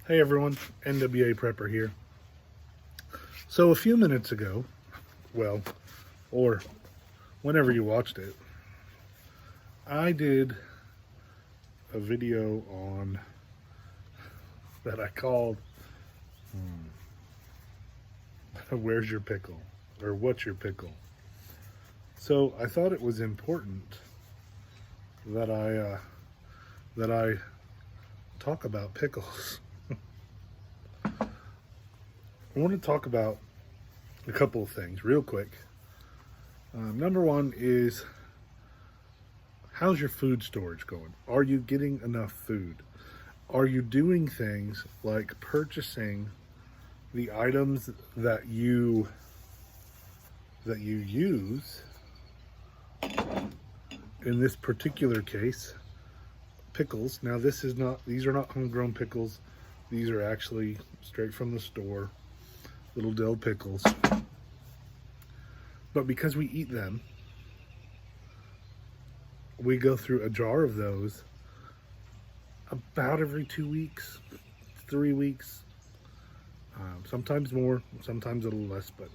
Hey everyone, NWA Prepper here. So a few minutes ago, well, or whenever you watched it, I did a video on that I called Where's Your Pickle? Or What's Your Pickle? So I thought it was important that I talk about pickles. I want to talk about a couple of things real quick. Number one is, how's your food storage going? Are you getting enough food? Are you doing things like purchasing the items that you use? In this particular case, pickles. Now these are not homegrown pickles. These are actually straight from the store, little dill pickles. But because we eat them, we go through a jar of those about every 2 weeks, 3 weeks, sometimes more, sometimes a little less, but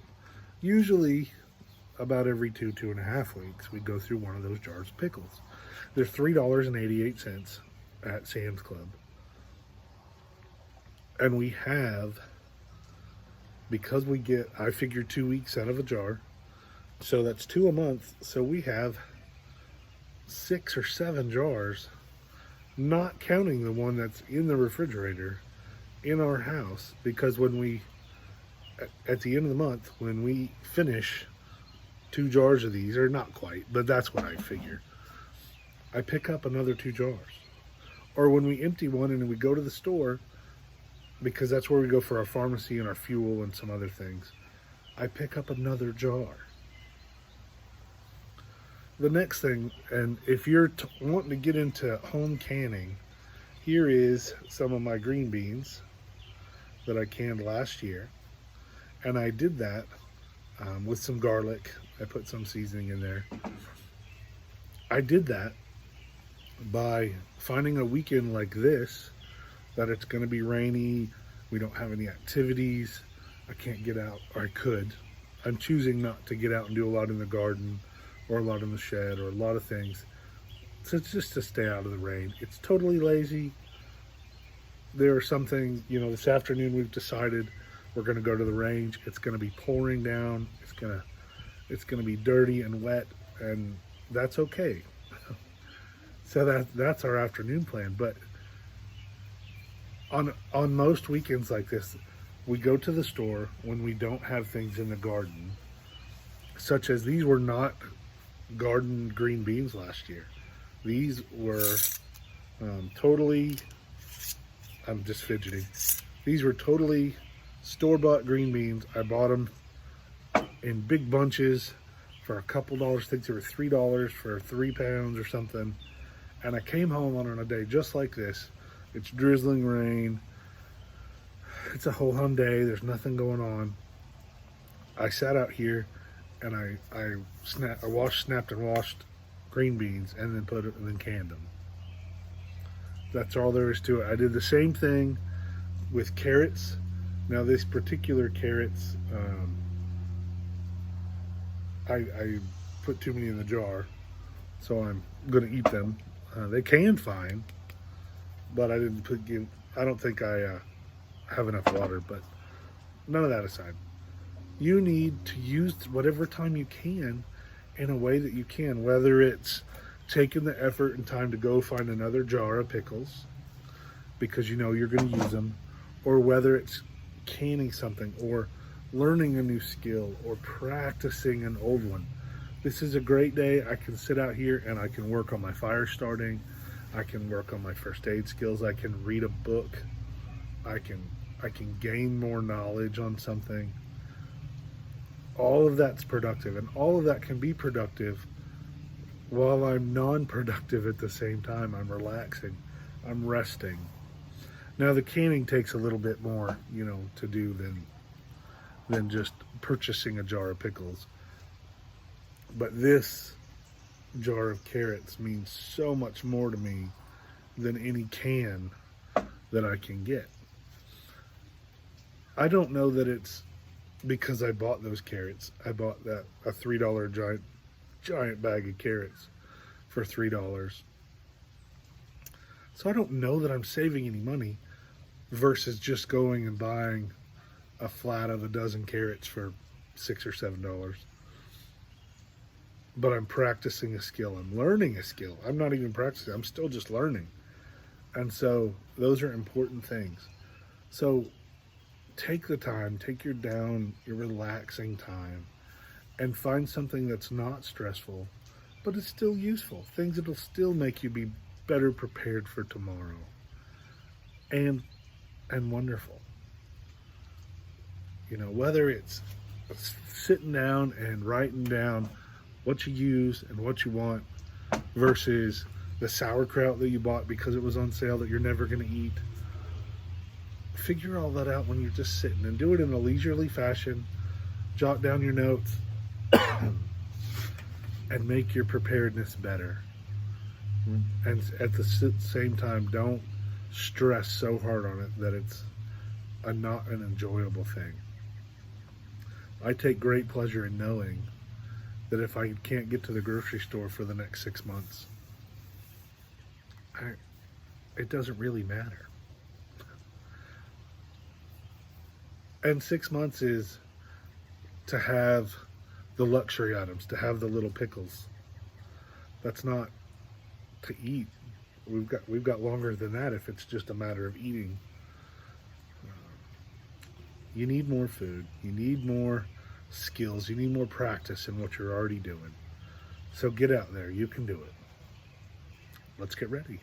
usually about every 2.5 weeks, we go through one of those jars of pickles. They're $3.88 at Sam's Club. And we have, because we get, I figure 2 weeks out of a jar, so that's 2 a month. So we have 6 or 7 jars, not counting the one that's in the refrigerator in our house, because when we, at the end of the month, when we finish 2 jars of these, or not quite, but that's what I figure, I pick up another 2 jars. Or when we empty one and we go to the store, because that's where we go for our pharmacy and our fuel and some other things, I pick up another jar. The next thing, and if you're wanting to get into home canning, here is some of my green beans that I canned last year. And I did that with some garlic. I put some seasoning in there. I did that by finding a weekend like this, that it's going to be rainy, we don't have any activities, I can't get out, or I could. I'm choosing not to get out and do a lot in the garden, or a lot in the shed, or a lot of things. So it's just to stay out of the rain. It's totally lazy. There are some things, this afternoon we've decided we're going to go to the range. It's going to be pouring down. It's going to be dirty and wet, and that's okay. So that's our afternoon plan. But on most weekends like this, we go to the store when we don't have things in the garden, such as these were not garden green beans last year. These were totally, I'm just fidgeting. These were totally store-bought green beans. I bought them in big bunches for a couple dollars. I think they were $3 for 3 pounds or something. And I came home on a day just like this. It's drizzling rain. It's a whole day. There's nothing going on. I sat out here and I snapped and washed green beans and then canned them. That's all there is to it. I did the same thing with carrots. Now this particular carrots, I put too many in the jar, so I'm gonna eat them. They can fine, but I don't think I have enough water. But none of that aside, you need to use whatever time you can in a way that you can, whether it's taking the effort and time to go find another jar of pickles because you're going to use them, or whether it's canning something or learning a new skill or practicing an old one. This is a great day. I can sit out here and I can work on my fire starting. I can work on my first aid skills. I can read a book. I can gain more knowledge on something. All of that's productive, and all of that can be productive while I'm non-productive at the same time. I'm relaxing, I'm resting. Now the canning takes a little bit more, to do than just purchasing a jar of pickles. But this jar of carrots means so much more to me than any can that I can get. I don't know that it's because I bought those carrots. I bought that a $3 giant bag of carrots for $3. So I don't know that I'm saving any money versus just going and buying a flat of a dozen carrots for $6 or $7. But I'm practicing a skill. I'm learning a skill. I'm not even practicing. I'm still just learning. And so those are important things. So take the time, take your relaxing time, and find something that's not stressful, but it's still useful. Things that'll still make you be better prepared for tomorrow. And wonderful. You know, whether it's sitting down and writing down what you use and what you want versus the sauerkraut that you bought because it was on sale that you're never going to eat. Figure all that out when you're just sitting, and do it in a leisurely fashion. Jot down your notes and make your preparedness better. And at the same time, don't stress so hard on it that it's not an enjoyable thing. I take great pleasure in knowing that if I can't get to the grocery store for the next 6 months, it doesn't really matter. And 6 months is to have the luxury items, to have the little pickles. That's not to eat. We've got longer than that if it's just a matter of eating. You need more food. You need more skills. You need more practice in what you're already doing. So get out there. You can do it. Let's get ready.